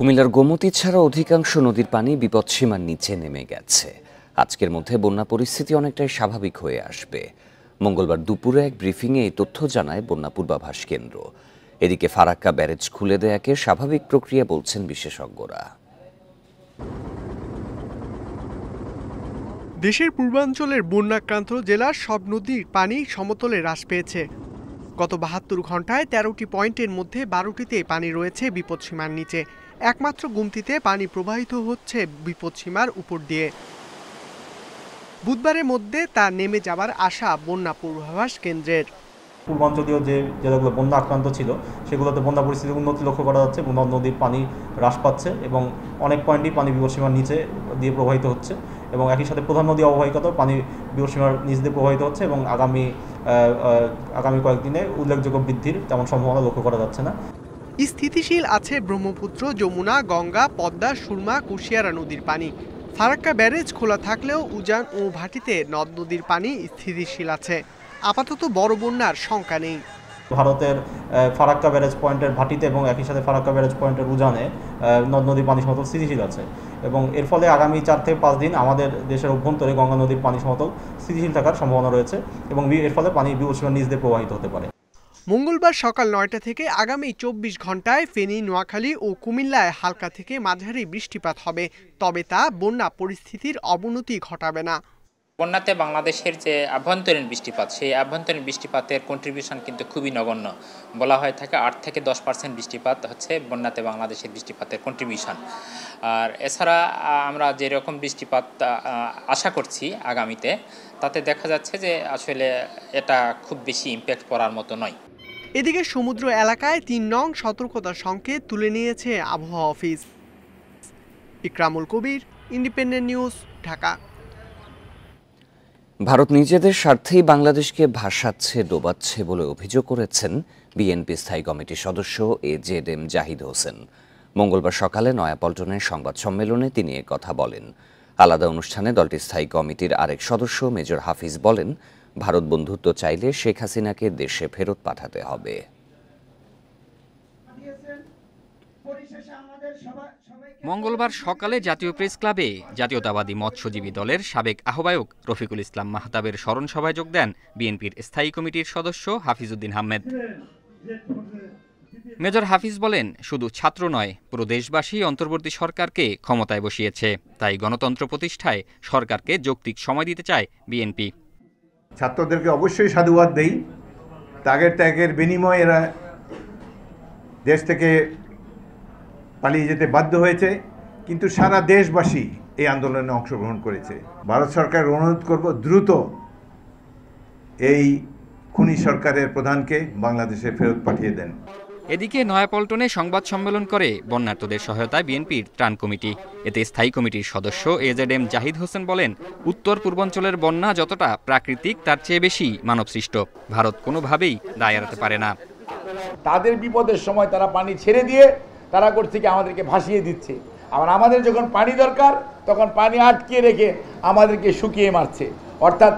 কুমিল্লার গোমতী ছাড়া অধিকাংশ নদীর পানি বিপদসীমার নিচে নেমে গেছে। আজকের মধ্যে বন্যা পরিস্থিতি অনেকটাই স্বাভাবিক হয়ে আসবে। মঙ্গলবার দুপুরে এক ব্রিফিংয়ে এই তথ্য জানায় বন্যা পূর্বাভাস কেন্দ্র। এদিকে ফারাক্কা ব্যারেজ খুলে দেয়াকে স্বাভাবিক প্রক্রিয়া বলছেন বিশেষজ্ঞরা। দেশের পূর্বাঞ্চলের বন্যাক্রান্ত জেলার সব নদীর পানি সমতলে হ্রাস পেয়েছে। গত ৭২ ঘন্টায় ১৩টি পয়েন্টের মধ্যে ১২টিতে পানি রয়েছে বিপদসীমার নিচে। একমাত্র গুমতিতে পানি প্রবাহিত হচ্ছে বিপদসীমার উপর দিয়ে। বুধবারের মধ্যে তা নেমে যাবার আশা বন্যা পূর্বাভাস কেন্দ্রের। পূর্বাঞ্চলীয় যে জেলাগুলো বন্যা আক্রান্ত ছিল সেগুলোতে বন্যা পরিস্থিতির উন্নতি লক্ষ্য করা যাচ্ছে। নদীর পানি হ্রাস পাচ্ছে এবং অনেক পয়েন্টই পানি বিপদসীমার নিচে দিয়ে প্রবাহিত হচ্ছে এবং একই সাথে প্রধান নদী অববাহিকাতেও পানি বিপদসীমার নিচ দিয়ে প্রবাহিত হচ্ছে এবং আগামী কয়েকদিনে উল্লেখযোগ্য বৃদ্ধির তেমন সম্ভাবনা লক্ষ্য করা যাচ্ছে না। স্থিতিশীল আছে ব্রহ্মপুত্র, যমুনা, গঙ্গা, পদ্মা, সুরমা, কুশিয়ারা নদীর পানি। ফারাক্কা ব্যারেজ খোলা থাকলেও উজান ও ভাটিতে নদ নদীর পানি স্থিতিশীল আছে। আপাতত বড় বন্যার শঙ্কা নেই। ভারতের ফারাক্কা ব্যারেজ পয়েন্টের ভাটিতে এবং একই সাথে ফারাক্কা ব্যারেজ পয়েন্টের উজানে নদ নদীর পানি সমতল স্থিতিশীল আছে এবং এর ফলে আগামী ৪ থেকে ৫ দিন আমাদের দেশের অভ্যন্তরে গঙ্গা নদীর পানি সমতল স্থিতিশীল থাকার সম্ভাবনা রয়েছে এবং এর ফলে পানি বিপদসীমার নিচ দিয়ে প্রবাহিত হতে পারে। মঙ্গলবার সকাল ৯টা থেকে আগামী ২৪ ঘন্টায় ফেনী, নোয়াখালী ও কুমিল্লায় হালকা থেকে মাঝারি বৃষ্টিপাত হবে, তবে তা বন্যা পরিস্থিতির অবনতি ঘটাবে না। বন্যাতে বাংলাদেশের যে আভ্যন্তরীণ বৃষ্টিপাত, সেই আভ্যন্তরীণ বৃষ্টিপাতের কন্ট্রিবিউশন কিন্তু খুবই নগণ্য। বলা হয়ে থাকে ৮ থেকে ১০% বৃষ্টিপাত হচ্ছে বন্যাতে বাংলাদেশের বৃষ্টিপাতের কন্ট্রিবিউশন। আর এছাড়া আমরা যেরকম বৃষ্টিপাত আশা করছি আগামীতে, তাতে দেখা যাচ্ছে যে আসলে এটা খুব বেশি ইম্প্যাক্ট পড়ার মতো নয়। এদিকে সমুদ্র এলাকায় ৩ নং সতর্কতা সংকেত তুলে নিয়েছে আবহাওয়া অফিস। ইকরামুল কবির, ইন্ডিপেন্ডেন্ট নিউজ, ঢাকা। ভারত নিজেদের স্বার্থেই বাংলাদেশকে ভাসাচ্ছে, ডোবাচ্ছে বলে অভিযোগ করেছেন বিএনপি স্থায়ী কমিটির সদস্য AZM জাহিদ হোসেন। মঙ্গলবার সকালে নয়াপল্টনের সংবাদ সম্মেলনে তিনি একথা বলেন। আলাদা অনুষ্ঠানে দলটির স্থায়ী কমিটির আরেক সদস্য মেজর হাফিজ বলেন, ভারত বন্ধুত্ব চাইলে শেখ হাসিনাকে দেশে ফেরত পাঠাতে হবে। মঙ্গলবার সকালে জাতীয় প্রেস ক্লাবে জাতীয়তাবাদী মৎস্যজীবী দলের সাবেক আহ্বায়ক রফিকুল ইসলাম মাহতাবের স্মরণ সভায় যোগ দেন বিএনপির স্থায়ী কমিটির সদস্য হাফিজউদ্দিন আহমেদ। মেজর হাফিজ বলেন, শুধু ছাত্র নয়, পুরো দেশবাসী অন্তর্বর্তী সরকারকে ক্ষমতায় বসিয়েছে, তাই গণতন্ত্র প্রতিষ্ঠায় সরকারকে যৌক্তিক সময় দিতে চায় বিএনপি। ছাত্রদেরকে অবশ্যই সাধুবাদ দেই, ত্যাগের বিনিময়ে এরা দেশ থেকে পালিয়ে যেতে বাধ্য হয়েছে, কিন্তু সারা দেশবাসী এই আন্দোলনে অংশগ্রহণ করেছে। ভারত সরকার অনুরোধ করব, দ্রুত এই খুনি সরকারের প্রধানকে বাংলাদেশে ফেরত পাঠিয়ে দেন। এদিকে নয়াপল্টনে সংবাদ সম্মেলন করে বন্যার্তদের সহায়তায় বিএনপির ত্রাণ কমিটি। এতে স্থায়ী কমিটির সদস্য AZM জাহিদ হোসেন বলেন, উত্তর পূর্বাঞ্চলের বন্যা যতটা প্রাকৃতিক, তার চেয়ে বেশি মানবসৃষ্ট। ভারত কোনোভাবেই দায় এড়াতে পারে না। তাদের বিপদের সময় তারা পানি ছেড়ে দিয়ে তারা করছে কি আমাদেরকে ভাসিয়ে দিচ্ছে, আবার আমাদের যখন পানি দরকার তখন পানি আটকে রেখে আমাদেরকে শুকিয়ে মারছে। অর্থাৎ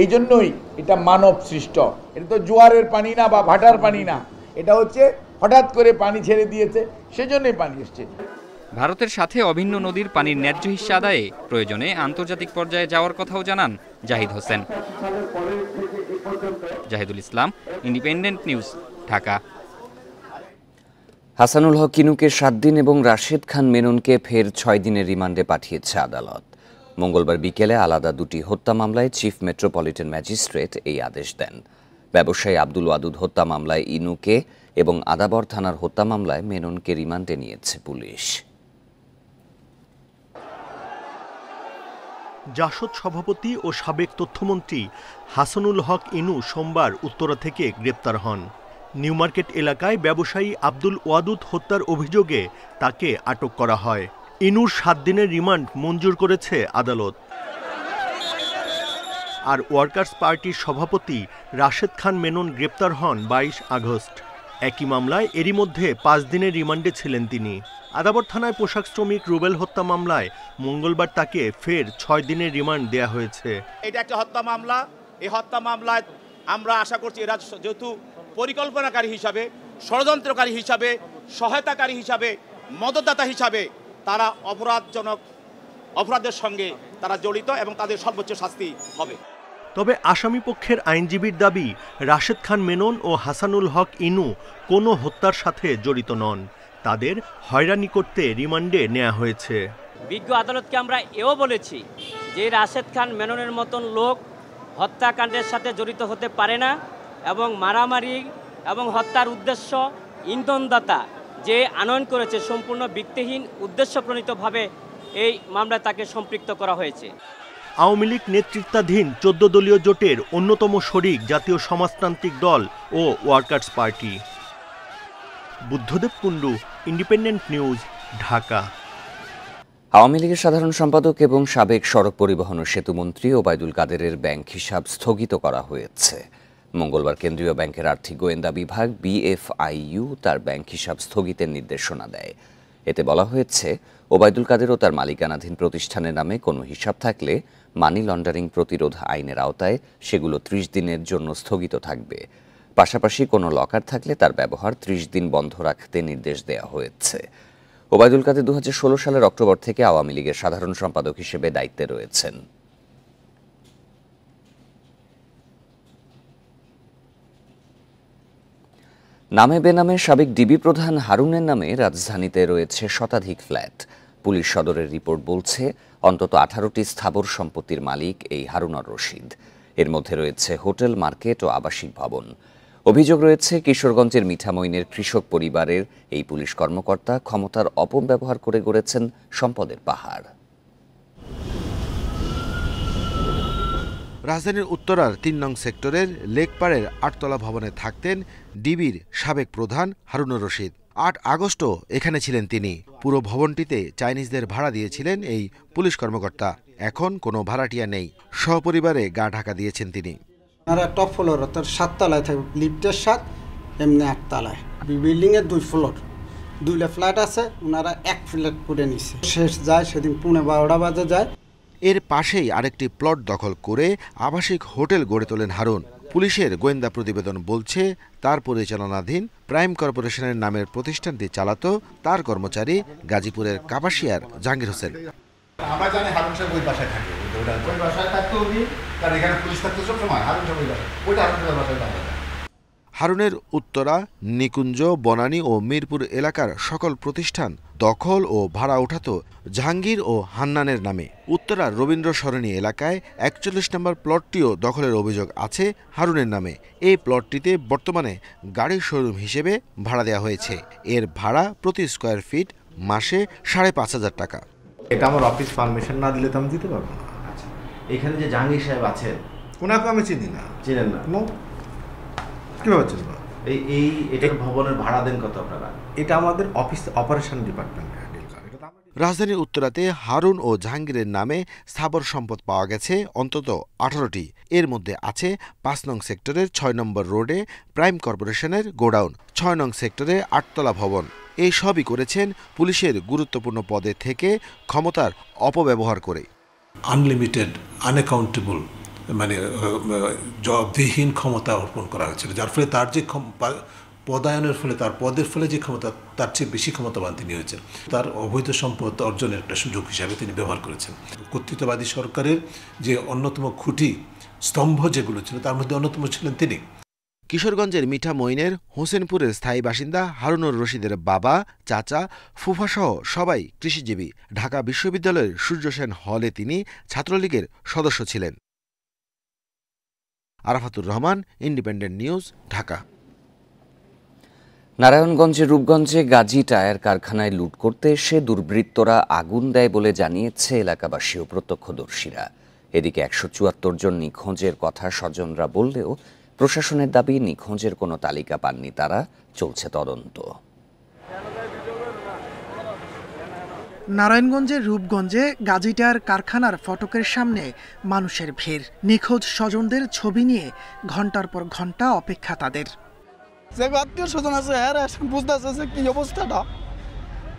এই জন্যই এটা মানব সৃষ্ট। এটা তো জোয়ারের পানি না বা ভাটার পানি না, এটা হচ্ছে হঠাৎ করে পানি ছেড়ে দিয়েছে, সেজন্যই পানি এসছে। ভারতের সাথে অভিন্ন নদীর পানির ন্যায্য হিস্যা আদায়ে প্রয়োজনে আন্তর্জাতিক পর্যায়ে যাওয়ার কথাও জানান জাহিদ হোসেন। জাহিদুল ইসলাম, ইন্ডিপেন্ডেন্ট নিউজ, ঢাকা। হাসানুল হক ইনুকে 7 দিন এবং রাশেদ খান মেননকে ফের 6 দিনের রিমান্ডে পাঠিয়েছে আদালত। মঙ্গলবার বিকেলে আলাদা দুটি হত্যা মামলায় চিফ মেট্রোপলিটন ম্যাজিস্ট্রেট এই আদেশ দেন। ব্যবসায়ী আব্দুল ওয়াদুদ হত্যা মামলায় ইনুকে এবং আদাবর থানার হত্যা মামলায় মেননকে রিমান্ডে নিয়েছে পুলিশ। জাসদ সভাপতি ও সাবেক তথ্যমন্ত্রী হাসানুল হক ইনু সোমবার উত্তরা থেকে গ্রেপ্তার হন। নিউ মার্কেট এলাকায় ব্যবসায়ী আব্দুল ওয়াদুদ হত্যার অভিযোগে তাকে আটক করা হয়। ইনুর 7 দিনের রিমান্ড মঞ্জুর করেছে আদালত। আর ওয়ার্কার্স পার্টির সভাপতি রাশেদ খান মেনন গ্রেপ্তার হন 22 আগস্ট। একই মামলায় এরই মধ্যে 5 দিনের রিমান্ডে ছিলেন তিনি। আদাবর থানায় পোশাক শ্রমিক রুবেল হত্যা মামলায় মঙ্গলবার তাকে ফের 6 দিনের রিমান্ড দেয়া হয়েছে। এটা একটা হত্যা মামলা। এই হত্যা মামলায় আমরা আশা করছি এরা যেহেতু পরিকল্পনাকারী হিসাবে, ষড়যন্ত্রকারী হিসাবে, সহায়তাকারী হিসাবে মদতদাতা হিসাবে তারা অপরাধের সঙ্গে তারা জড়িত এবং তাদের সর্বোচ্চ শাস্তি হবে। তবে আসামি পক্ষের আইনজীবীর দাবি, রাশেদ খান মেনন ও হাসানুল হক ইনু কোনো হত্যার সাথে জড়িত নন। তাদের হয়রানি করতে রিমান্ডে নেওয়া হয়েছে। বিজ্ঞ আদালতকে আমরা এও বলেছি যে রাশেদ খান মেননের মতন লোক হত্যাকাণ্ডের সাথে জড়িত হতে পারে না এবং মারামারি এবং হত্যার উদ্দেশ্য ইন্ধনদাতা যে আনয়ন করেছে সম্পূর্ণ ভিত্তিহীন উদ্দেশ্যপ্রণীতভাবে এই মামলায় তাকে সম্পৃক্ত করা হয়েছে। আওয়ামী লীগ নেতৃত্বাধীন 14 দলীয় জোটের অন্যতম শরিক জাতীয় সমাজতান্ত্রিক দল ও workers party. Buddhadeb Kundu, independent news, Dhaka. Awami লীগের সাধারণ সম্পাদক এবং সাবেক সড়ক পরিবহন ও সেতুমন্ত্রী ওবায়দুল কাদেরের ব্যাংক হিসাব স্থগিত করা হয়েছে। মঙ্গলবার কেন্দ্রীয় ব্যাংকের আর্থিক গোয়েন্দা বিভাগ BFIU তার ব্যাংক হিসাব স্থগিতের নির্দেশনা দেয়। এতে বলা হয়েছে, ওবায়দুল কাদের ও তার মালিকানাধীন প্রতিষ্ঠানের নামে কোনো হিসাব থাকলে মানি লন্ডারিং প্রতিরোধ আইনের আওতায় সেগুলো 30 দিনের জন্য স্থগিত থাকবে। পাশাপাশি কোনো লকার থাকলে তার ব্যবহার 30 দিন বন্ধ রাখতে নির্দেশ দেওয়া হয়েছে। ওবায়দুল কাদের 2016 সালের অক্টোবর থেকে আওয়ামী লীগের সাধারণ সম্পাদক হিসেবে দায়িত্বে রয়েছেন। নামে বেনামে সাবেক ডিবি প্রধান হারুনের নামে রাজধানীতে রয়েছে শতাধিক ফ্ল্যাট। পুলিশ সদরের রিপোর্ট বলছে, অন্তত 18টি স্থাবর সম্পত্তির মালিক এই হারুনুর রশিদ। এর মধ্যে রয়েছে হোটেল, মার্কেট ও আবাসিক ভবন। অভিযোগ রয়েছে, কিশোরগঞ্জের মিঠামইনের কৃষক পরিবারের এই পুলিশ কর্মকর্তা ক্ষমতার অপব্যবহার করে গড়েছেন সম্পদের পাহাড়। রাজধানীর উত্তরার 3 নং সেক্টরের লেকপাড়ের 8তলা ভবনে থাকতেন ডিবির সাবেক প্রধান হারুনুর রশিদ। 8 আগস্টও এখানে ছিলেন তিনি। পুরো ভবনটিতে চাইনিজদের ভাড়া দিয়েছিলেন এই পুলিশ কর্মকর্তা। এখন কোনো ভাড়াটিয়া নেই, সপরিবারে গা ঢাকা দিয়েছেন তিনি। টপ ফ্লোর, অর্থাৎ 7 তলায় থাকবে, লিফটের 7, এমনি 8 তলায়। বিল্ডিংয়ের 2 ফ্লোর, 2টা ফ্ল্যাট আছে, ওনারা 1 ফ্ল্যাট করে নিচ্ছে। শেষ যায় সেদিন 12:15 বাজে যায়। এর পাশেই আরেকটি প্লট দখল করে আবাসিক হোটেল গড়ে তোলেন হারুন। পুলিশের গোয়েন্দা প্রতিবেদন বলছে, তার পরিচালনাধীন প্রাইম কর্পোরেশনের নামের প্রতিষ্ঠানটি চালাতো তার কর্মচারী গাজীপুরের কাপাসিয়ার জাহাঙ্গীর হোসেন। আমরা জানি হারুন সাহেব ওই বাসায় থাকে, ওই বাসায় থাকতো উনি, কারণ এখানে পুলিশ থাকতো সবসময়। হারুন সাহেব ওই বাসায়, ওইটা হারুন সাহেবের বাসায় থাকতো। হারুনের উত্তরা, নিকুঞ্জ, বনানী ও মিরপুর এলাকার সকল প্রতিষ্ঠান দখল ও ভাড়া ওঠাতো জাহাঙ্গীর ও হান্নানের নামে। উত্তরার রবীন্দ্র সরণী এলাকায় 41 নম্বর প্লটটিও দখলের অভিযোগ আছে হারুনের নামে। এই প্লটটিতে বর্তমানে গাড়ির শোরুম হিসেবে ভাড়া দেওয়া হয়েছে। এর ভাড়া প্রতি স্কোয়ার ফিট মাসে 5,500 টাকা। এটা আমার অফিস পারমিশন না দিলে তো আমি দিতে পারবো না। আচ্ছা, এখানে যে জাহাঙ্গীর সাহেব আছেন, ওনাকে আমি চিনি না। চিনেন না? কিভাবে চিনব? এটার ভবনের ভাড়া দেন কত আপনারা? এটা আমাদের অফিস অপারেশন ডিপার্টমেন্ট। রাজধানীর উত্তরাতে হারুন ও জাহাঙ্গীরের নামে স্থাবর সম্পদ পাওয়া গেছে অন্তত 18টি। এর মধ্যে আছে 5 নং সেক্টরের 6 নম্বর রোডে প্রাইম কর্পোরেশনের গোডাউন, 6 নং সেক্টরে 8তলা ভবন। এই সবই করেছেন পুলিশের গুরুত্বপূর্ণ পদে থেকে ক্ষমতার অপব্যবহার করে। আনলিমিটেড, আনঅ্যাকাউন্টেবল, মানে জবাবদিহিহীন ক্ষমতা অর্পণ করা হয়েছিল, যার ফলে তার যে পদায়নের ফলে, তার পদের ফলে যে ক্ষমতা, তার চেয়ে বেশি ক্ষমতাবান তিনি হয়েছেন। তার অবৈধ সম্পদ অর্জনের একটা সুযোগ হিসাবে তিনি ব্যবহার করেছেন। কর্তৃত্ববাদী সরকারের যে অন্যতম খুঁটি স্তম্ভ যেগুলো ছিল, তার মধ্যে অন্যতম ছিলেন তিনি। কিশোরগঞ্জের মিঠামইনের হোসেনপুরের স্থায়ী বাসিন্দা হারুনুর রশিদের বাবা, চাচা, ফুফাসহ সবাই কৃষিজীবী। ঢাকা বিশ্ববিদ্যালয়ের সূর্য সেন হলে তিনি ছাত্রলীগের সদস্য ছিলেন। Arafatur Rahman, independent news, Dhaka. নারায়ণগঞ্জের রূপগঞ্জে গাজী টায়ার কারখানায় লুট করতে এসে দুর্বৃত্তরা আগুন দেয় বলে জানিয়েছে এলাকাবাসী ও প্রত্যক্ষদর্শীরা। এদিকে 174 জন নিখোঁজের কথা স্বজনরা বললেও প্রশাসনের দাবি, নিখোঁজের কোনো তালিকা পাননি তারা, চলছে তদন্ত। নারায়ণগঞ্জের রূপগঞ্জে গাজী টায়ার কারখানার ফটকের সামনে মানুষের ভিড়। নিখোঁজ স্বজনদের ছবি নিয়ে ঘন্টার পর ঘন্টা অপেক্ষা তাদের। যে আত্মীয় স্বজন আছে হ্যাঁ বুঝতেছে যে কি অবস্থাটা।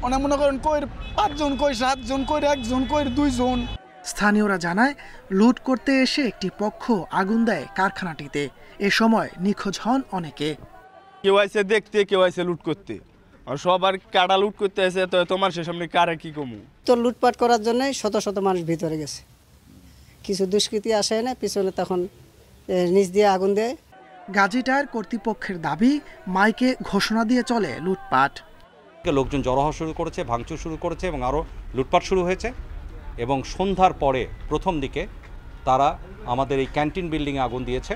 অনেক মনে করেন কই 5 জন, কই 7 জন, কই 1 জন, কই 2 জন। স্থানীয়রা জানায়, লুট করতে এসে একটি পক্ষ আগুন দেয় কারখানাটিতে। এ সময় নিখোঁজ হন অনেকে। কেউ আইছে দেখতে, কেউ আইছে লুট করতে। আর সবার কাটা লুট করতে আসে, তো তোমার সে সামনে কারে কি কমু? তো লুটপাট করার জন্য শত শত মানুষ ভিতরে গেছে, কিছু দুষ্কৃতী আসে না, পিছনে তখন নিচ দিয়ে আগুন দেয়। গাজী টায়ার কর্তৃপক্ষের দাবি, মাইকে ঘোষণা দিয়ে চলে লুটপাট। লোকজন জড়ো হওয়া শুরু করেছে, ভাঙচুর শুরু করেছে এবং আরও লুটপাট শুরু হয়েছে। এবং সন্ধ্যার পরে প্রথম দিকে তারা আমাদের এই ক্যান্টিন বিল্ডিংয়ে আগুন দিয়েছে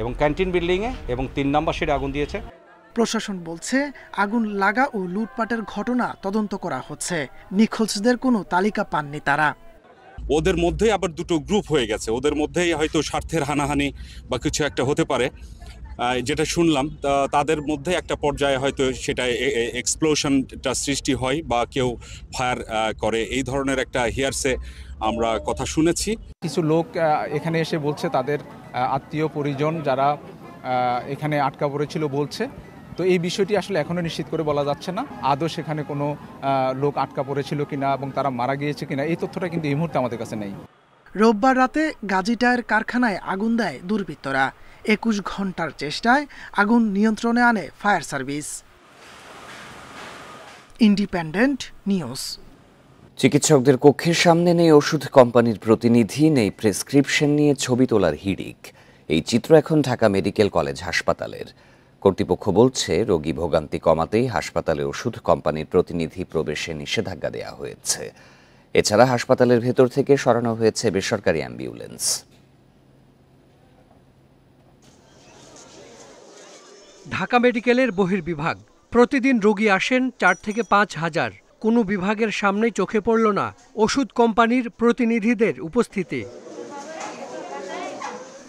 এবং ক্যান্টিন বিল্ডিংয়ে এবং 3 নম্বর শেডে আগুন দিয়েছে। প্রশাসন বলছে আগুন লাগা ও লুটপাটের ঘটনা তদন্ত করা হচ্ছে। নিখোঁজদের কোনো তালিকা পাননি তারা। ওদের মধ্যেই আবার দুটো গ্রুপ হয়ে গেছে, ওদের মধ্যেই হয়তো স্বার্থের হানাহানি বা কিছু একটা হতে পারে, যেটা শুনলাম। তাদের মধ্যে একটা পর্যায়ে হয়তো সেটা এক্সপ্লোশনটা সৃষ্টি হয় বা কেউ ফায়ার করে, এই ধরনের একটা হিয়ারসে আমরা কথা শুনেছি। কিছু লোক এখানে এসে বলছে তাদের আত্মীয় পরিজন যারা এখানে আটকা পড়েছিল বলছে। তো এই বিষয়টি আসলে এখনও নিশ্চিত করে বলা যাচ্ছে না আদৌ সেখানে কোনো লোক আটকা পড়েছিল কিনা এবং তারা মারা গিয়েছে কিনা, এই তথ্যটা কিন্তু এই মুহূর্তে আমাদের কাছে নেই। রোববার রাতে গাজী টায়ার কারখানায় আগুন দেয় দুর্বৃত্তরা। 21 ঘন্টার চেষ্টায় আগুন নিয়ন্ত্রণে আনে ফায়ার সার্ভিস। Independent news. চিকিৎসকদের কক্ষের সামনে নেই ওষুধ কোম্পানির প্রতিনিধি, নেই প্রেসক্রিপশন নিয়ে ছবি তোলার হিড়িক। এই চিত্র এখন ঢাকা মেডিকেল কলেজ হাসপাতালের। কর্তৃপক্ষ বলছে রোগী ভোগান্তি কমাতেই হাসপাতালে ওষুধ কোম্পানির প্রতিনিধি প্রবেশে নিষেধাজ্ঞা দেওয়া হয়েছে। এছাড়া হাসপাতালের ভেতর থেকে সরানো হয়েছে বেসরকারি অ্যাম্বুলেন্স। ঢাকা মেডিকেলের বহির্বিভাগ, প্রতিদিন রোগী আসেন 4 থেকে 5 হাজার। কোনো বিভাগের সামনেই চোখে পড়ল না ওষুধ কোম্পানির প্রতিনিধিদের উপস্থিতি।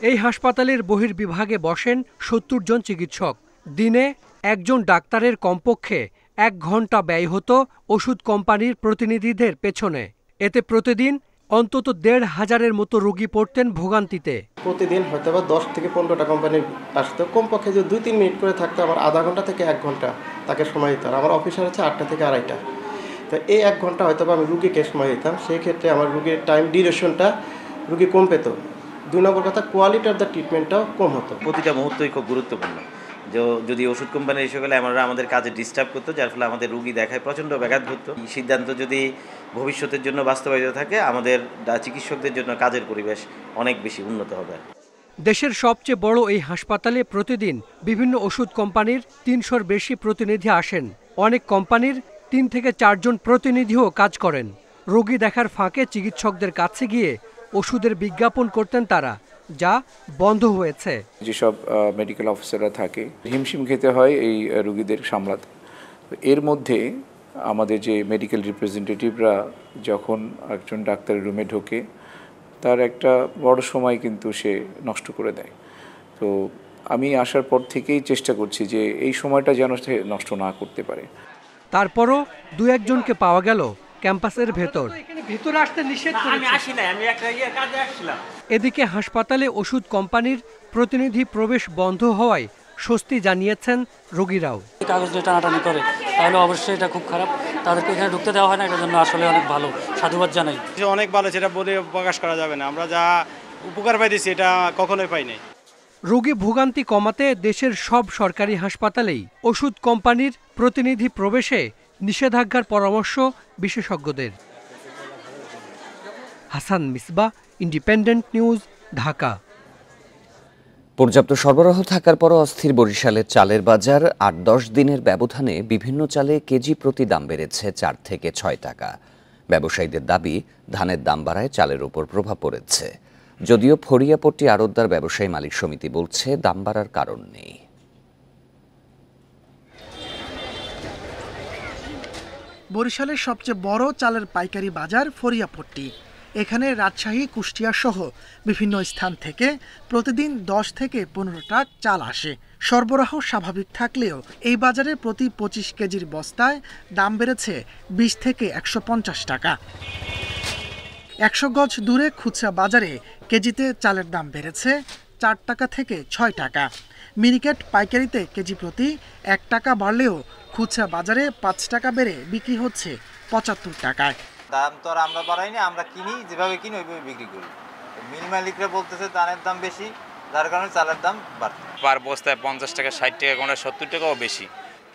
এই হাসপাতালের বহির্বিভাগে বসেন 70 জন চিকিৎসক। দিনে একজন ডাক্তারের কমপক্ষে 1 ঘন্টা ব্যয় হতো ওষুধ কোম্পানির প্রতিনিধিদের পেছনে। এতে প্রতিদিন অন্তত 1,500-এর মতো রোগী পড়তেন ভোগান্তিতে। প্রতিদিন হয়তো বা 10 থেকে 15টা কোম্পানি আসতো, কমপক্ষে যদি 2-3 মিনিট করে থাকতো আমার আধা ঘন্টা থেকে 1 ঘন্টা তাকে সময় দিতে হয়। আমার অফিসার হচ্ছে 8টা থেকে 2:30টা, তো এই 1 ঘন্টা হয়তো আমি রুগীকে সময় দিতাম। সেই ক্ষেত্রে আমার রুগীর টাইম ডিউরেশনটা রুগী কম পেত। 2 নম্বর কথা, কোয়ালিটি অফ দ্য ট্রিটমেন্টটাও কম হতো। প্রতিটা মুহূর্তই খুব গুরুত্বপূর্ণ। যদি ওষুধ কোম্পানি এসে গেলে আমরা আমাদের কাজে ডিস্টার্ব করতো, যার ফলে আমাদের রুগী দেখায় প্রচণ্ড ব্যাঘাত ঘটতো। এই সিদ্ধান্ত যদি ভবিষ্যতের জন্য বাস্তবায়িত থাকে, আমাদের চিকিৎসকদের জন্য কাজের পরিবেশ অনেক বেশি উন্নত হবে। দেশের সবচেয়ে বড় এই হাসপাতালে প্রতিদিন বিভিন্ন ওষুধ কোম্পানির 300-র বেশি প্রতিনিধি আসেন। অনেক কোম্পানির 3 থেকে 4 জন প্রতিনিধিও কাজ করেন। রোগী দেখার ফাঁকে চিকিৎসকদের কাছে গিয়ে ওষুধের বিজ্ঞাপন করতেন তারা, যা বন্ধ হয়েছে। যেসব মেডিকেল অফিসাররা থাকে হিমশিম খেতে হয় এই রোগীদের সামলাতে। এর মধ্যে আমাদের যে মেডিকেল রিপ্রেজেন্টেটিভরা যখন একজন ডাক্তারের রুমে ঢোকে, তার একটা বড় সময় কিন্তু সে নষ্ট করে দেয়। তো আমি আসার পর থেকেই চেষ্টা করছি যে এই সময়টা যেন সে নষ্ট না করতে পারে। তারপরও 2-1 জনকে পাওয়া গেল ক্যাম্পাসের ভেতর। ভিতরে আসতে নিষেধ করেছে। আমি আসি না, আমি একটা কাজে আসছিলাম। এদিকে হাসপাতালে ওষুধ কোম্পানির প্রতিনিধি প্রবেশ বন্ধ হওয়ায় স্বস্তি জানিয়েছেন রোগীরাও। কাগজ নিয়ে টানাটানি করে তাহলে অবশ্যই এটা খুব খারাপ, তাদেরকে এখানে ঢুকতে দেওয়া হয় না, এটার জন্য আসলে অনেক ভালো, সাধুবাদ জানাই। অনেক ভালো, সেটা বলে প্রকাশ করা যাবে না। আমরা যা উপকার পাইতেছি এটা কখনোই পাই নাই। রোগী ভোগান্তি কমাতে দেশের সব সরকারি হাসপাতালেই ওষুধ কোম্পানির প্রতিনিধি প্রবেশে নিষেধাজ্ঞার পরামর্শ বিশেষজ্ঞদের। Hasan Misbah, independent news, Dhaka. পর্যাপ্ত সরবরাহ থাকার পরও অস্থির বরিশালের চালের বাজার। 8-10 দিনের ব্যবধানে বিভিন্ন চালে কেজি প্রতি দাম বেড়েছে 4 থেকে 6 টাকা। ব্যবসায়ীদের দাবি, ধানের দাম বাড়ায় চালের ওপর প্রভাব পড়েছে। যদিও ফরিয়াপট্টি আড়তদার ব্যবসায়ী মালিক সমিতি বলছে দাম বাড়ার কারণ নেই। বরিশালের সবচেয়ে বড় চালের পাইকারি বাজার ফরিয়াপট্টি। এখানে রাজশাহী, কুষ্টিয়া সহ বিভিন্ন স্থান থেকে প্রতিদিন 10 থেকে 15 ট্রাক চাল আসে। সরবরাহ স্বাভাবিক থাকলেও এই বাজারে প্রতি 25 কেজির বস্তায় দাম বেড়েছে 20 থেকে 150 টাকা। 100 গজ দূরে খুচরা বাজারে কেজিতে চালের দাম বেড়েছে 4 টাকা থেকে 6 টাকা। মিনিকেট পাইকারিতে কেজি প্রতি 1 টাকা বাড়লেও খুচরা বাজারে 5 টাকা বেড়ে বিক্রি হচ্ছে 75 টাকায়। দাম তো আর আমরা বাড়াইনি, আমরা কিনি, যেভাবে কিনি ওইভাবে বিক্রি করি। মিল মালিকরা বলতেছে ধানের দাম বেশি, যার কারণে চালের দাম বাড়ছে। পার বস্তায় 50 টাকা, 60 টাকা, কোনো 70 টাকাও বেশি।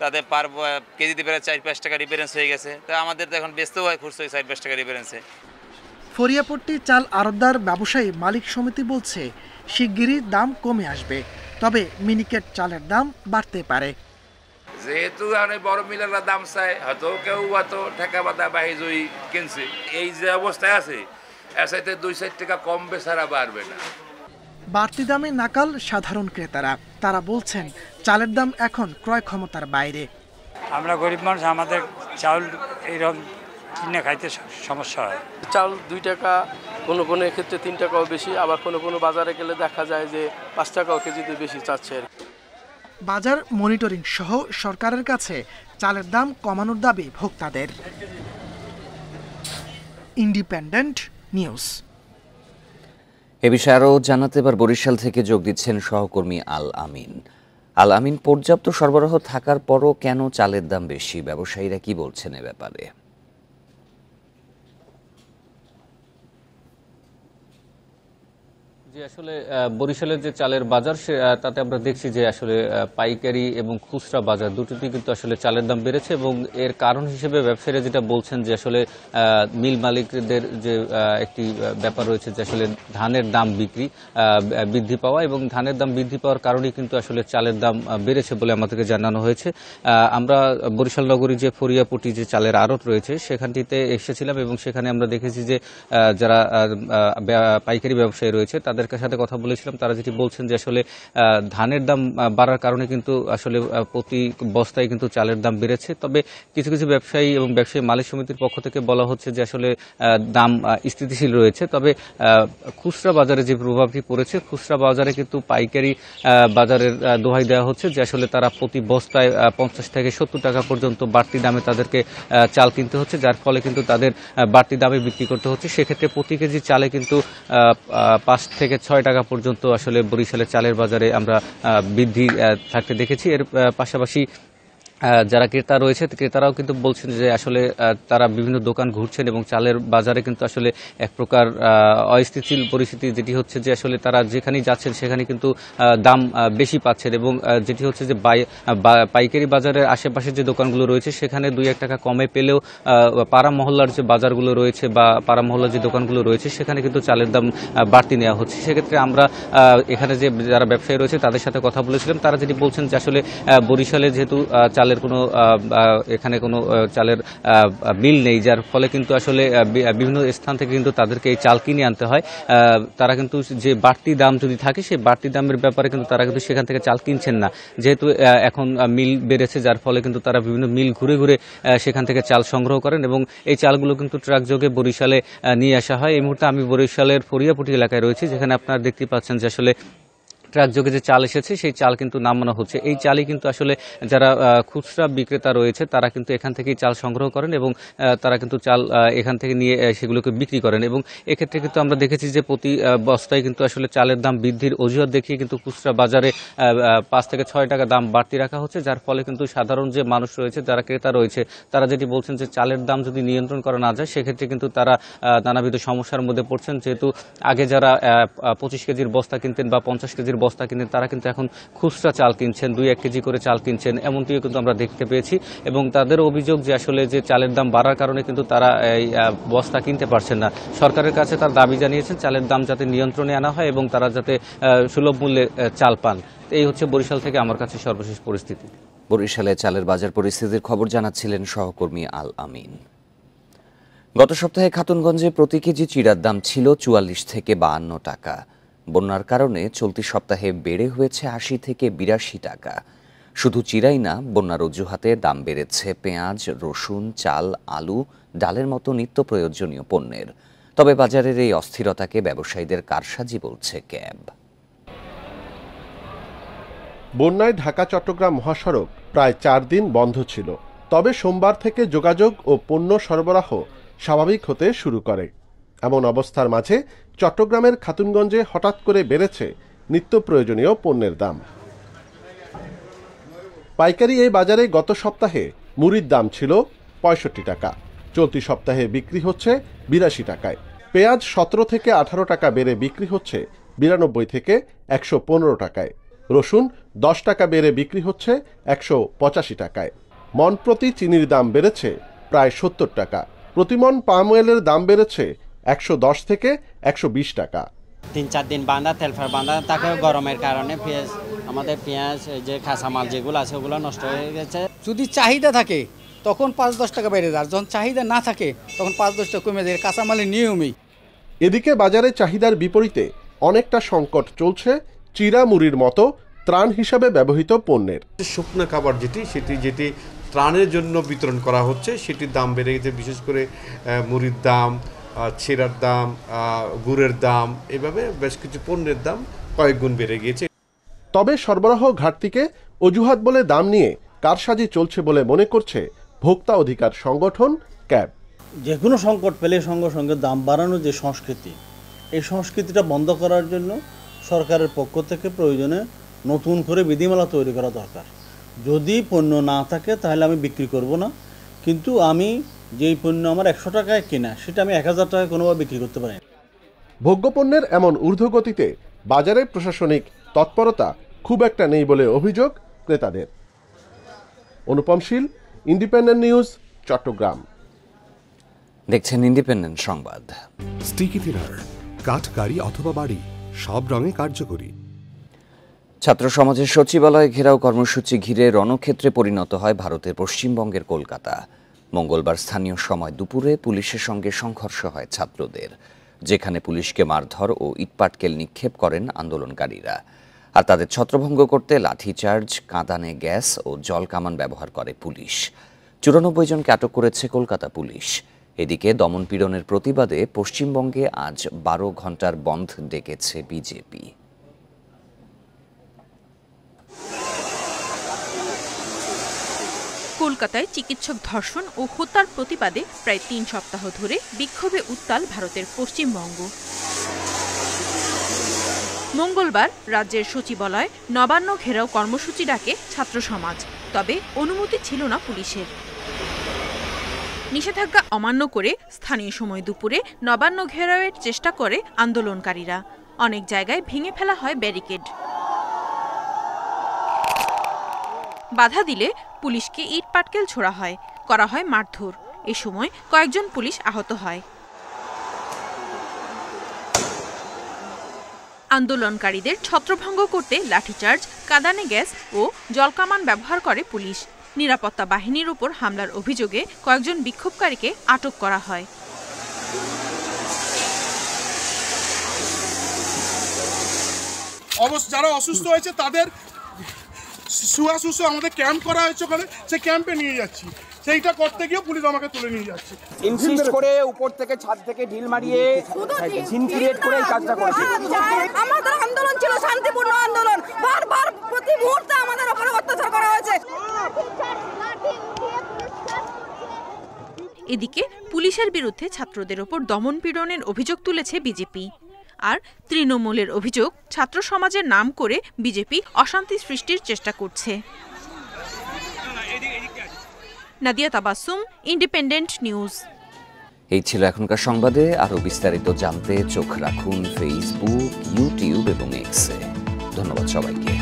তাদের পার কেজিতে প্রায় 4-5 টাকা ডিফারেন্স হয়ে গেছে। তো আমাদের তো এখন বেচতেও হয় খুচরো 4-5 টাকা ডিফারেন্সে। ফরিয়াপট্টি চাল আড়তদার ব্যবসায়ী মালিক সমিতি বলছে শিগগিরই দাম কমে আসবে, তবে মিনিকেট চালের দাম বাড়তে পারে। যেহেতু বড় মিলেরা দাম চায়, হয়তো কেউ হয়তো ঠেকা বাধা বাহিজই কিনছে, এই যে অবস্থায় আছে এর সাথে 2-4 টাকা কম বেচারা বাড়বে না। বাড়তি দামে নাকাল সাধারণ ক্রেতারা, তারা বলছেন চালের দাম এখন ক্রয় ক্ষমতার বাইরে। আমরা গরিব মানুষ, আমাদের চাউল এইরকম কিনে খাইতে সমস্যা হয়। চাউল 2 টাকা, কোনো কোনো ক্ষেত্রে 3 টাকাও বেশি, আবার কোনো কোনো বাজারে গেলে দেখা যায় যে 5 টাকাও কেজিতে বেশি চাচ্ছে। বাজার মনিটরিং সহ সরকারের কাছে চালের দাম কমানোর দাবি ভোক্তাদের। Independent news. এ বিষয়ে আরও জানাতে এবার বরিশাল থেকে যোগ দিচ্ছেন সহকর্মী আল আমিন। আল আমিন, পর্যাপ্ত সরবরাহ থাকার পরও কেন চালের দাম বেশি, ব্যবসায়ীরা কি বলছেন এ ব্যাপারে? যে আসলে বরিশালের যে চালের বাজার তাতে আমরা দেখছি যে আসলে পাইকারি এবং খুচরা বাজার দুটোতে কিন্তু আসলে চালের দাম বেড়েছে, এবং এর কারণ হিসেবে ব্যবসায়ীরা যেটা বলছেন যে আসলে মিল মালিকদের যে একটি ব্যাপার রয়েছে যে আসলে ধানের দাম বৃদ্ধি পাওয়া, এবং ধানের দাম বৃদ্ধি পাওয়ার কারণেই কিন্তু আসলে চালের দাম বেড়েছে বলে আমাদেরকে জানানো হয়েছে। আমরা বরিশাল নগরী যে ফরিয়াপট্টি যে চালের আড়ত রয়েছে সেখানটিতে এসেছিলাম, এবং সেখানে আমরা দেখেছি যে যারা পাইকারি ব্যবসায়ী রয়েছে তাদের সাথে কথা বলেছিলাম। তারা যেটি বলছেন যে আসলে ধানের দাম বাড়ার কারণে কিন্তু আসলে প্রতি বস্তায় কিন্তু চালের দাম বেড়েছে। তবে কিছু কিছু ব্যবসায়ী এবং ব্যবসায়ী মালিক সমিতির পক্ষ থেকে বলা হচ্ছে যে আসলে দাম স্থিতিশীল রয়েছে। তবে খুচরা বাজারে যে প্রভাবটি পড়েছে, খুচরা বাজারে কিন্তু পাইকারি বাজারের দোহাই দেওয়া হচ্ছে যে আসলে তারা প্রতি বস্তায় 50 থেকে 70 টাকা পর্যন্ত বাড়তি দামে তাদেরকে চাল কিনতে হচ্ছে, যার ফলে কিন্তু তাদের বাড়তি দামে বিক্রি করতে হচ্ছে। সেক্ষেত্রে প্রতি কেজি চালে কিন্তু 5 থেকে 6 টাকা পর্যন্ত আসলে বরিশালের চালের বাজারে আমরা বৃদ্ধি থাকতে দেখেছি। এর পাশাপাশি যারা ক্রেতা রয়েছে ক্রেতারাও কিন্তু বলছেন যে আসলে তারা বিভিন্ন দোকান ঘুরছেন এবং চালের বাজারে কিন্তু আসলে এক প্রকার অস্থিতিশীল পরিস্থিতি, যেটি হচ্ছে যে আসলে তারা যেখানেই যাচ্ছেন সেখানে কিন্তু দাম বেশি পাচ্ছেন, এবং যেটি হচ্ছে যে পাইকারি বাজারের আশেপাশে যে দোকানগুলো রয়েছে সেখানে 2-1 টাকা কমে পেলেও পাড়া মহল্লার যে বাজারগুলো রয়েছে বা পাড়া মহল্লার যে দোকানগুলো রয়েছে সেখানে কিন্তু চালের দাম বাড়তি নেওয়া হচ্ছে। সেক্ষেত্রে আমরা এখানে যে যারা ব্যবসায়ী রয়েছে তাদের সাথে কথা বলেছিলাম, তারা যেটি বলছেন যে আসলে বরিশালে যেহেতু এখানে কোনো চালের মিল নেই, যার ফলে কিন্তু আসলে বিভিন্ন স্থান থেকে কিন্তু তাদেরকে এই চাল কিনে আনতে হয়। তারা কিন্তু যে বাড়তি দাম যদি থাকে সেই বাড়তি দামের ব্যাপারে কিন্তু তারা কিন্তু সেখান থেকে চাল কিনছেন না, যেহেতু এখন মিল বেড়েছে, যার ফলে কিন্তু তারা বিভিন্ন মিল ঘুরে ঘুরে সেখান থেকে চাল সংগ্রহ করেন, এবং এই চালগুলো কিন্তু ট্রাক যোগে বরিশালে নিয়ে আসা হয়। এই মুহূর্তে আমি বরিশালের ফরিয়াপট্টি এলাকায় রয়েছি, যেখানে আপনারা দেখতে পাচ্ছেন যে আসলে ট্রাক যোগে যে চাল এসেছে সেই চাল কিন্তু নামানো হচ্ছে। এই চালই কিন্তু আসলে যারা খুচরা বিক্রেতা রয়েছে তারা কিন্তু এখান থেকেই চাল সংগ্রহ করেন, এবং তারা কিন্তু চাল এখান থেকে নিয়ে সেগুলোকে বিক্রি করেন, এবং এক্ষেত্রে কিন্তু আমরা দেখেছি যে প্রতি বস্তায় কিন্তু আসলে চালের দাম বৃদ্ধির অজুহাত দেখিয়ে কিন্তু খুচরা বাজারে 5 থেকে 6 টাকা দাম বাড়তি রাখা হচ্ছে, যার ফলে কিন্তু সাধারণ যে মানুষ রয়েছে, যারা ক্রেতা রয়েছে, তারা যেটি বলছেন যে চালের দাম যদি নিয়ন্ত্রণ করা না যায় সেক্ষেত্রে কিন্তু তারা নানাবিধ সমস্যার মধ্যে পড়ছেন। যেহেতু আগে যারা 25 কেজির বস্তা কিনতেন বা 50 কেজির বস্তা কিনতেন, তারা কিন্তু এখন খুচরা চাল কিনছেন, 2-1 কেজি করে চাল কিনছেন, এমনটিও কিন্তু আমরা দেখতে পেয়েছি। এবং তাদের অভিযোগ যে আসলে যে চালের দাম বাড়ার কারণে কিন্তু তারা এই বস্তা কিনতে পারছেন না। সরকারের কাছে তার দাবি জানিয়েছেন চালের দাম যাতে নিয়ন্ত্রণে আনা হয় এবং তারা যাতে সুলভ মূল্যে চাল পান। এই হচ্ছে বরিশাল থেকে আমার কাছে সর্বশেষ পরিস্থিতি। বরিশালে চালের বাজার পরিস্থিতির খবর জানাচ্ছিলেন সহকর্মী আল আমিন। গত সপ্তাহে খাতুনগঞ্জে প্রতি কেজি চিড়ার দাম ছিল 44 থেকে 52 টাকা। বন্যার কারণে চলতি সপ্তাহে বেড়ে হয়েছে 80 থেকে 82 টাকা। শুধু চিড়াই না, বন্যার অজুহাতে দাম বেড়েছে পেঁয়াজ, রসুন, চাল, আলু, ডালের মতো নিত্য প্রয়োজনীয় পণ্যের। তবে বাজারের এই অস্থিরতাকে ব্যবসায়ীদের কারসাজি বলছে ক্যাব। বন্যায় ঢাকা চট্টগ্রাম মহাসড়ক প্রায় 4 দিন বন্ধ ছিল, তবে সোমবার থেকে যোগাযোগ ও পণ্য সরবরাহ স্বাভাবিক হতে শুরু করে। এমন অবস্থার মাঝে চট্টগ্রামের খাতুনগঞ্জে হঠাৎ করে বেড়েছে নিত্য প্রয়োজনীয় পণ্যের দাম। পাইকারি এই বাজারে গত সপ্তাহে মুড়ির দাম ছিল 65 টাকা, চলতি সপ্তাহে বিক্রি হচ্ছে 82 টাকায়। পেঁয়াজ 17 থেকে 18 টাকা বেড়ে বিক্রি হচ্ছে 92 থেকে 115 টাকায়। রসুন 10 টাকা বেড়ে বিক্রি হচ্ছে 185 টাকায়। মন প্রতি চিনির দাম বেড়েছে প্রায় 70 টাকা। প্রতিমন পাম অয়েলের দাম বেড়েছে 110 থেকে 120 টাকা। 3-4 দিন বাঁধা তেলফার বাঁধা থাকে, গরমের কারণে আমাদের পেঁয়াজ যে কাঁচামাল যেগুলো আছে ওগুলো নষ্ট হয়ে গেছে। যদি চাহিদা থাকে তখন 5-10 টাকা বেড়ে যায়, যখন চাহিদা না থাকে তখন 5-10 টাকা কমে যায়, কাঁচামালের নিয়মই। এদিকে বাজারে চাহিদার বিপরীতে অনেকটা সংকট চলছে চিরা মুড়ির মতো ত্রাণ হিসাবে ব্যবহৃত পণ্যের। শুকনো খাবার যেটি ত্রাণের জন্য বিতরণ করা হচ্ছে সেটির দাম বেড়ে গেছে, বিশেষ করে মুড়ির দাম, ছিরার দাম, গুড়ের দাম, এভাবে বেশ কিছু পণ্যের দাম কয়েক গুণ বেড়ে গিয়েছে। তবে সরবরাহ ঘাটতিকে অজুহাত বলে দাম নিয়ে কারসাজি চলছে বলে মনে করছে ভোক্তা অধিকার সংগঠন ক্যাব। যে কোনো সংকট পেলে সঙ্গে সঙ্গে দাম বাড়ানোর যে সংস্কৃতি, এই সংস্কৃতিটা বন্ধ করার জন্য সরকারের পক্ষ থেকে প্রয়োজনে নতুন করে বিধিমালা তৈরি করা দরকার। যদি পণ্য না থাকে তাহলে আমি বিক্রি করব না, কিন্তু আমি যেই পণ্য আমার 100 টাকায় কেনা সেটা আমি 1000 টাকায় কোনোভাবে বিক্রি করতে পারি না। ভোগ্যপণ্যের এমন ঊর্ধ্বগতিতে বাজারে প্রশাসনিক তৎপরতা খুব একটা নেই বলে অভিযোগ ক্রেতাদের। অনুপম শীল, ইন্ডিপেন্ডেন্ট নিউজ, চট্টগ্রাম। দেখছেন ইন্ডিপেন্ডেন্ট সংবাদ। স্টিকি থিনার, কাঠ, গাড়ি অথবা বাড়ি, সব রঙে কার্যকরী। ছাত্র সমাজের সচিবালয় ঘেরাও কর্মসূচি ঘিরে রণক্ষেত্রে পরিণত হয় ভারতের পশ্চিমবঙ্গের কলকাতা। মঙ্গলবার স্থানীয় সময় দুপুরে পুলিশের সঙ্গে সংঘর্ষ হয় ছাত্রদের, যেখানে পুলিশকে মারধর ও ইটপাটকেল নিক্ষেপ করেন আন্দোলনকারীরা। আর তাদের ছত্রভঙ্গ করতে লাঠিচার্জ, কাঁদানে গ্যাস ও জল কামান ব্যবহার করে পুলিশ। 94 জনকে আটক করেছে কলকাতা পুলিশ। এদিকে দমনপীড়নের প্রতিবাদে পশ্চিমবঙ্গে আজ 12 ঘন্টার বন্ধ ডেকেছে বিজেপি। কলকাতায় চিকিৎসক ধর্ষণ ও হত্যার প্রতিবাদে প্রায় 3 সপ্তাহ ধরে বিক্ষোভে উত্তাল ভারতের পশ্চিমবঙ্গ। মঙ্গলবার রাজ্যের সচিবালয় নবান্ন ঘেরাও কর্মসূচি ডাকে ছাত্র সমাজ, তবে অনুমতি ছিল না পুলিশের। নিষেধাজ্ঞা অমান্য করে স্থানীয় সময় দুপুরে নবান্ন ঘেরাওয়ের চেষ্টা করে আন্দোলনকারীরা। অনেক জায়গায় ভেঙে ফেলা হয় ব্যারিকেড। বাধা দিলে পুলিশকে ইট পাটকেল ছোড়া হয়, করা হয় মারধর। এ সময় কয়েকজন পুলিশ আহত হয়। আন্দোলনকারীদের ছত্রভঙ্গ করতে লাঠিচার্জ, কাঁদানে গ্যাস ও জলকামান ব্যবহার করে পুলিশ। নিরাপত্তা বাহিনীর উপর হামলার অভিযোগে কয়েকজন বিক্ষোভকারীকে আটক করা হয়। যারা অসুস্থ হয়েছে তাদের শুশ্রূষা আমাদের ক্যাম্প করা হয়েছে, ওখানে সেই ক্যাম্পে নিয়ে যাচ্ছি। সেইটা করতে গিয়ে পুলিশ আমাকে তুলে নিয়ে যাচ্ছে। ইনসিস্ট করে উপর থেকে ছাদ থেকে ঢিল মারিয়ে সিন ক্রিয়েট করে এই কাজটা করেছে। আমাদের আন্দোলন ছিল শান্তিপূর্ণ আন্দোলন, বারবার প্রতি মুহূর্তে আমাদের উপরে অত্যাচার করা হয়েছে। এদিকে পুলিশের বিরুদ্ধে ছাত্রদের ওপর দমনপীড়নের অভিযোগ তুলেছে বিজেপি। আর তৃণমূলের অভিযোগ, ছাত্র সমাজের নাম করে বিজেপি অশান্তি সৃষ্টির চেষ্টা করছে। Nadia Tabassum, independent news. এই ছিল এখনকার সংবাদে। আরও বিস্তারিত জানতে চোখ রাখুন ফেসবুক, ইউটিউব এবং এক্সে। ধন্যবাদ সবাইকে।